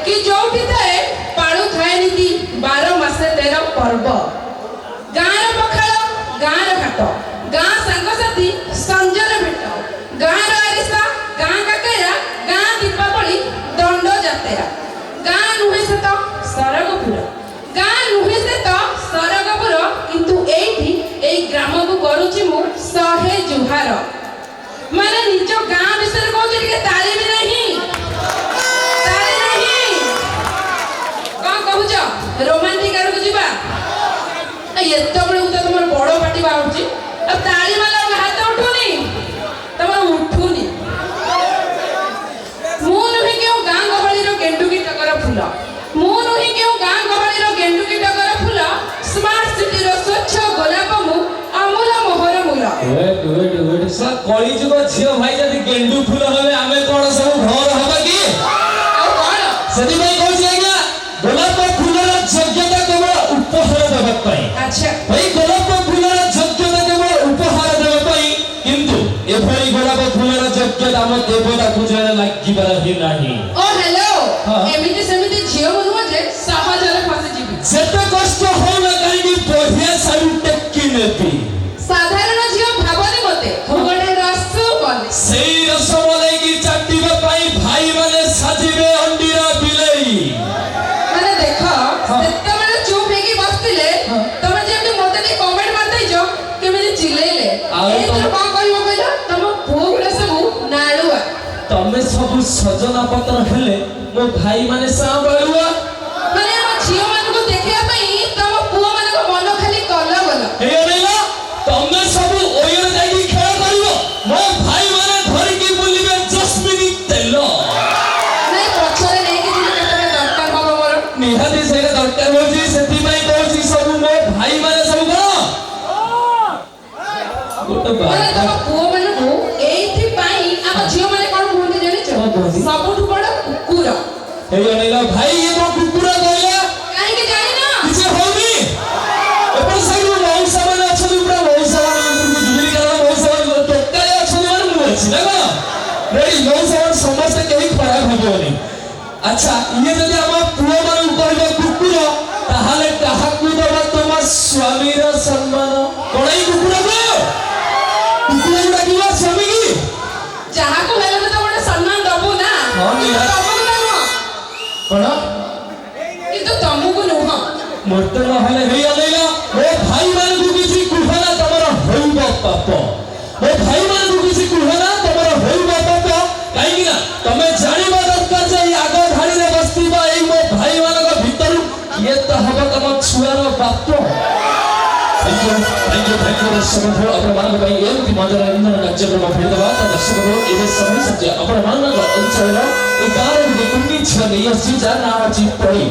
कि जोठी थाए पाळु थाए नीति 12 मासे 13 पर्व गाँर पखाल गाँर घाट गाँ सांगसाथी संजर भेट गाँर आरिसा गाँ काकेरा गाँ दीपावली दंड जातेरा गाँ नुहे से तो सरगपुर गाँ नुहे से तो सरगपुर किंतु एठी एई ग्राम को करूची मु 100 जुहार माने निज गाँ विषय कहूँ टिके ताली भी नहीं कौन कहूच रोमांटिक आड़ को जीवा एत बड़े तो तुम बड़ पार्टी बाहर अब ताली माला हाथ उठुनी तुम उठुनी मु नुहे क्यों गाँ गहली गेंडुकी टगर फूल मु नुहे क्यों गाँ गहली गेंडुकी टगर फूल स्मार्ट सिटी स्वच्छ गोलाप मु अमूल मोहर मूल कली जुग झील भाई जब गेंडु फूल हमें आमे कौन सब घर हवा कि सेति भाई कहू छी आज्ञा गोलाप फूलर योग्यता केवल उपहार देबा पई अच्छा भाई गोलाप फूलर योग्यता केवल उपहार देबा पई किंतु एभली गोलाप फूलर योग्यता हम देवता पूजन लागिबार ही नाही ओ हेलो एमिति सेमिति झियो मनुआ जे सहजरे फसी जीवी सेते कष्ट हो ना काई बढ़िया सारू टेक्की नेती साधारण झियो भाबनी मते गोटे रस बने सेई रस मलाई की चाटीबा पाई भाई माने साजिबे अंडीरा बिलेई माने देखो सेते बड़े चुप हेकी बसतिले तमे जेमति मते नी कमेंट मार दैजो केमिति चिलेले ए तो का कहियो कहलो तम पुरा सब नाळुआ तमे सब सजना पत्र हेले मो भाई माने सांबाळुआ माने हम झियो मान को देखिया पई तम पुआ मान को मन खाली कला गला हे अरेला तमे सब ओयर जाई खेल करिवो मो भाई माने धरि की बुलिबे जस्मिनी तेल नहीं पछरे नै कि दिन केते दरकार हबो मोर निहाती से दरकार होची सेति पई कहूची सब मो भाई माने सब कोन गोटे माने बात तम पुआ मान को एथि पई हम झियो माने कोन बोलते जानि छ सबुठ बड़ कुकुर हे अरेला भाई ये तो कुकुरा गया काहे के जानि ना किसे होनी अपन साइड में मौसा माने अछली पुरा मौसा माने को जुली करा मौसा माने टोकाले अछली माने मु अछि ना को रेडी मौसा माने समस्त केही खराब होबोनी अच्छा ये जदि हम पुओ माने कहबो कुकुर ताहाले काहाकु दबा तोमार स्वामीर सम्मान कोडई कुकुर को कुकुर डाकिबा स्वामी की जहा को हेले तो बड़ सम्मान दबो ना हां निहा दबो ना कोन किंतु तमको नुह मोटे नहले हे आलेला ओ भाई मान को किछि कुहना तमर होइबो पाप ओ भाई मान को किछि कुहना तमर होइबो पाप काई कि ना तमे जानिबा दरकार जे आगो धाड़ी रे बस्तीबा एई मो भाई मान को भीतर ये तो हबो तम छुआर बाप थैंक यू समझो अपन मान भाई एमति मजर इंधन कार्यक्रम भेदवा त दर्शकरो एबे समय सत्य अपन मान अंचल ए गारे कुंडी छ नहीं अछि जा ना अछि पड़ी।